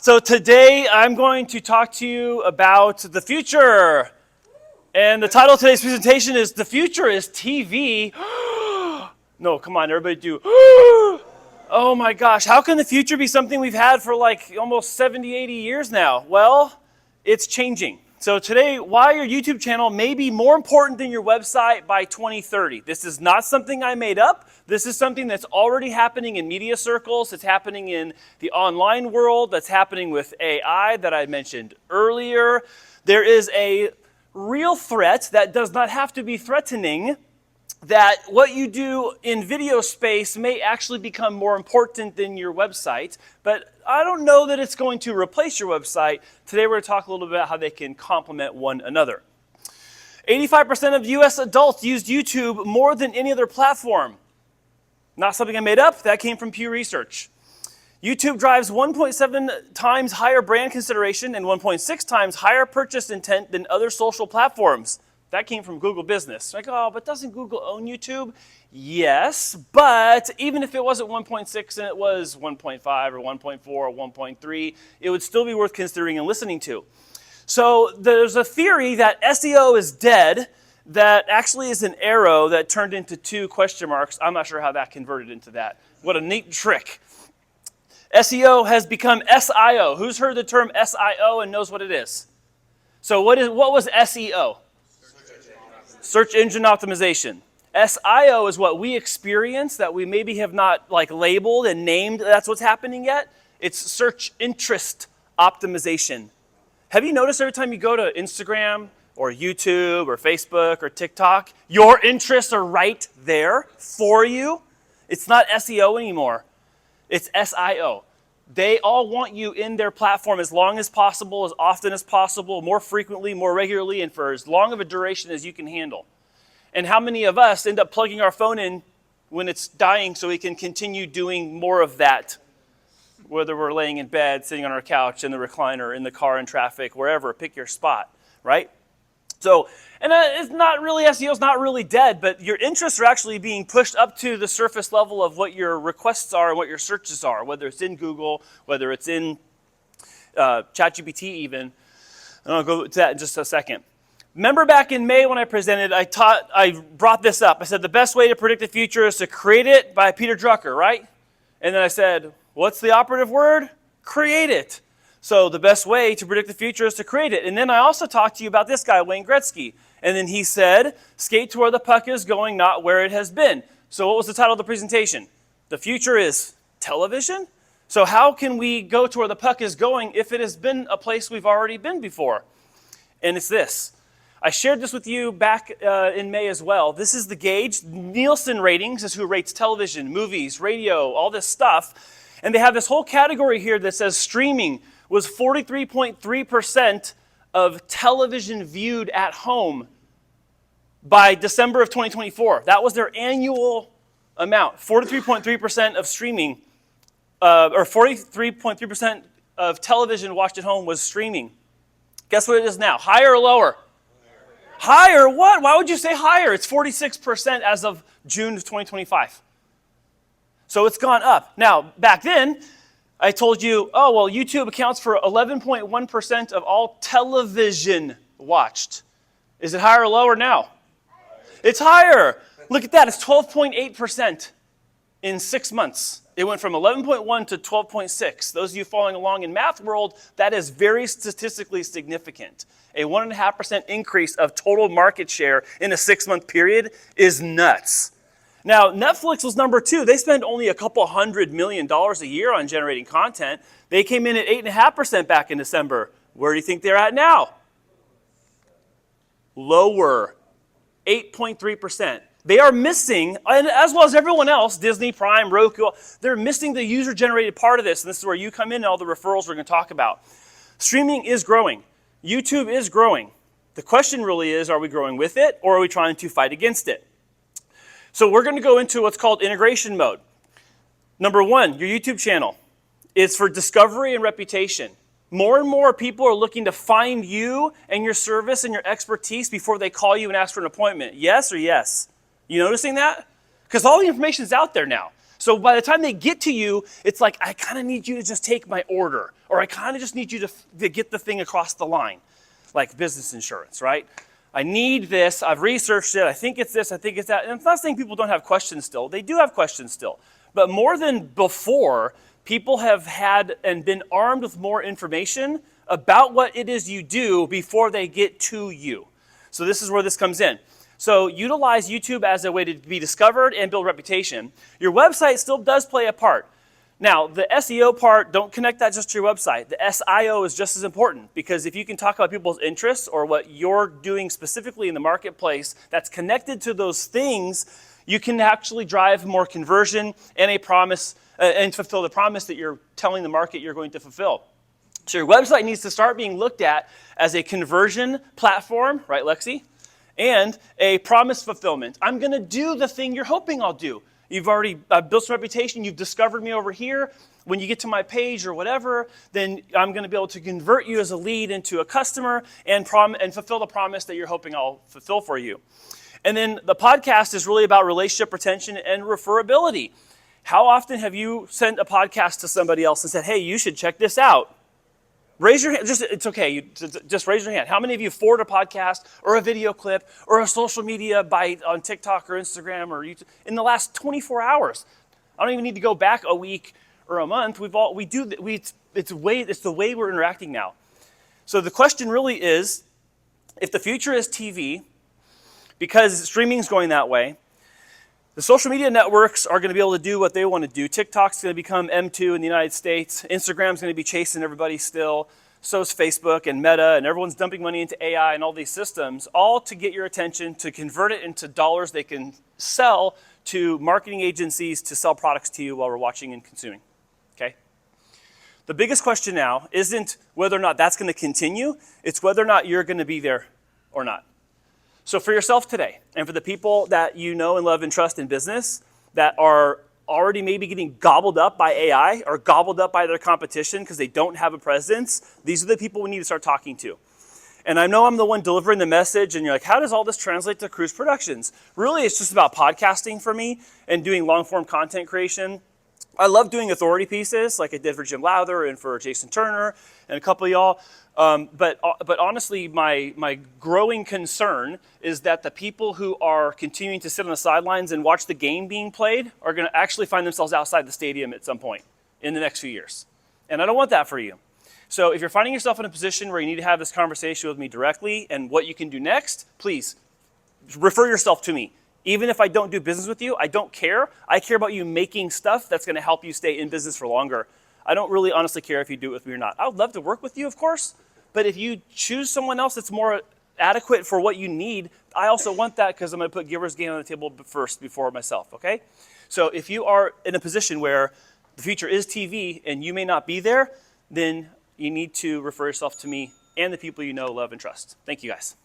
So today I'm going to talk to you about the future. And the title of today's presentation is The Future is TV. No, come on, everybody do. Oh my gosh, how can the future be something we've had for like almost 70, 80 years now? Well, it's changing. So today, why your YouTube channel may be more important than your website by 2030. This is not something I made up. This is something that's already happening in media circles. It's happening in the online world. That's happening with AI that I mentioned earlier. There is a real threat that does not have to be threatening, that what you do in video space may actually become more important than your website, but I don't know that it's going to replace your website. Today we're going to talk a little bit about how they can complement one another. 85% of US adults use YouTube more than any other platform. Not something I made up, that came from Pew Research. YouTube drives 1.7 times higher brand consideration and 1.6 times higher purchase intent than other social platforms. That came from Google Business. Like, oh, but doesn't Google own YouTube? Yes, but even if it wasn't 1.6 and it was 1.5 or 1.4 or 1.3, it would still be worth considering and listening to. So there's a theory that SEO is dead that actually is an arrow that turned into two question marks. I'm not sure how that converted into that. What a neat trick. SEO has become SIO. Who's heard the term SIO and knows what it is? So what was SEO? Search engine optimization. SIO is what we experience that we maybe have not labeled and named. That's what's happening yet. It's search interest optimization. Have you noticed every time you go to Instagram or YouTube or Facebook or TikTok, your interests are right there for you? It's not SEO anymore. It's SIO. They all want you in their platform as long as possible, as often as possible, more frequently, more regularly, and for as long of a duration as you can handle. And how many of us end up plugging our phone in when it's dying so we can continue doing more of that? Whether we're laying in bed, sitting on our couch, in the recliner, in the car, in traffic, wherever, pick your spot, right? So, and it's not really, SEO's not really dead, but your interests are actually being pushed up to the surface level of what your requests are and what your searches are, whether it's in Google, whether it's in ChatGPT even. And I'll go to that in just a second. Remember back in May when I presented, I brought this up. I said the best way to predict the future is to create it by Peter Drucker, right? And then I said, what's the operative word? Create it. So the best way to predict the future is to create it. And then I also talked to you about this guy, Wayne Gretzky. And then he said, skate to where the puck is going, not where it has been. So what was the title of the presentation? The future is television? So how can we go to where the puck is going if it has been a place we've already been before? And it's this. I shared this with you back in May as well. This is the gauge. Nielsen ratings is who rates television, movies, radio, all this stuff. And they have this whole category here that says streaming was 43.3% of television viewed at home by December of 2024. That was their annual amount. 43.3% of streaming, or 43.3% of television watched at home was streaming. Guess what it is now? Higher or lower? Higher? What? Why would you say higher? It's 46% as of June of 2025. So it's gone up. Now, back then, I told you, oh, well, YouTube accounts for 11.1% of all television watched. Is it higher or lower now? It's higher. Look at that. It's 12.8% in 6 months. It went from 11.1 to 12.6. Those of you following along in math world, that is very statistically significant. A 1.5% increase of total market share in a 6-month period is nuts. Now, Netflix was number 2. They spend only a couple $100 million a year on generating content. They came in at 8.5% back in December. Where do you think they're at now? Lower, 8.3%. They are missing, and as well as everyone else, Disney, Prime, Roku, they're missing the user-generated part of this, and this is where you come in and all the referrals we're going to talk about. Streaming is growing. YouTube is growing. The question really is, are we growing with it, or are we trying to fight against it? So we're going to go into what's called integration mode. Number 1, your YouTube channel is for discovery and reputation. More and more people are looking to find you and your service and your expertise before they call you and ask for an appointment. Yes or yes? You noticing that? Because all the information is out there now. So by the time they get to you, it's like, I kind of need you to just take my order, or I kind of just need you to get the thing across the line, like business insurance, right? I need this, I've researched it, I think it's this, I think it's that. And I'm not saying people don't have questions still. They do have questions still. But more than before, people have had and been armed with more information about what it is you do before they get to you. So this is where this comes in. So utilize YouTube as a way to be discovered and build reputation. Your website still does play a part. Now, the SEO part, don't connect that just to your website. The SIO is just as important, because if you can talk about people's interests or what you're doing specifically in the marketplace that's connected to those things, you can actually drive more conversion and a promise and fulfill the promise that you're telling the market you're going to fulfill. So your website needs to start being looked at as a conversion platform, right, Lexi? And a promise fulfillment. I'm going to do the thing you're hoping I'll do. You've already built some reputation. You've discovered me over here. When you get to my page or whatever, then I'm going to be able to convert you as a lead into a customer and fulfill the promise that you're hoping I'll fulfill for you. And then the podcast is really about relationship retention and referability. How often have you sent a podcast to somebody else and said, hey, you should check this out? Raise your hand. It's okay. Just raise your hand. How many of you forward a podcast or a video clip or a social media bite on TikTok or Instagram or YouTube in the last 24 hours? I don't even need to go back a week or a month. It's the way we're interacting now. So the question really is, if the future is TV, because streaming is going that way, the social media networks are going to be able to do what they want to do. TikTok's going to become M2 in the United States. Instagram's going to be chasing everybody still. So is Facebook and Meta, and everyone's dumping money into AI and all these systems, all to get your attention, to convert it into dollars they can sell to marketing agencies to sell products to you while we're watching and consuming. Okay? The biggest question now isn't whether or not that's going to continue. It's whether or not you're going to be there or not. So for yourself today, and for the people that you know and love and trust in business that are already maybe getting gobbled up by AI or gobbled up by their competition because they don't have a presence, these are the people we need to start talking to. And I know I'm the one delivering the message, and you're like, how does all this translate to Cruise Productions? Really, it's just about podcasting for me and doing long-form content creation. I love doing authority pieces like I did for Jim Lowther and for Jason Turner and a couple of y'all. But honestly, my growing concern is that the people who are continuing to sit on the sidelines and watch the game being played are going to actually find themselves outside the stadium at some point in the next few years. And I don't want that for you. So if you're finding yourself in a position where you need to have this conversation with me directly and what you can do next, please refer yourself to me. Even if I don't do business with you, I don't care. I care about you making stuff that's going to help you stay in business for longer. I don't really honestly care if you do it with me or not. I would love to work with you, of course, but if you choose someone else that's more adequate for what you need, I also want that, because I'm going to put giver's gain on the table first before myself, okay? So if you are in a position where the future is TV and you may not be there, then you need to refer yourself to me and the people you know, love, and trust. Thank you, guys.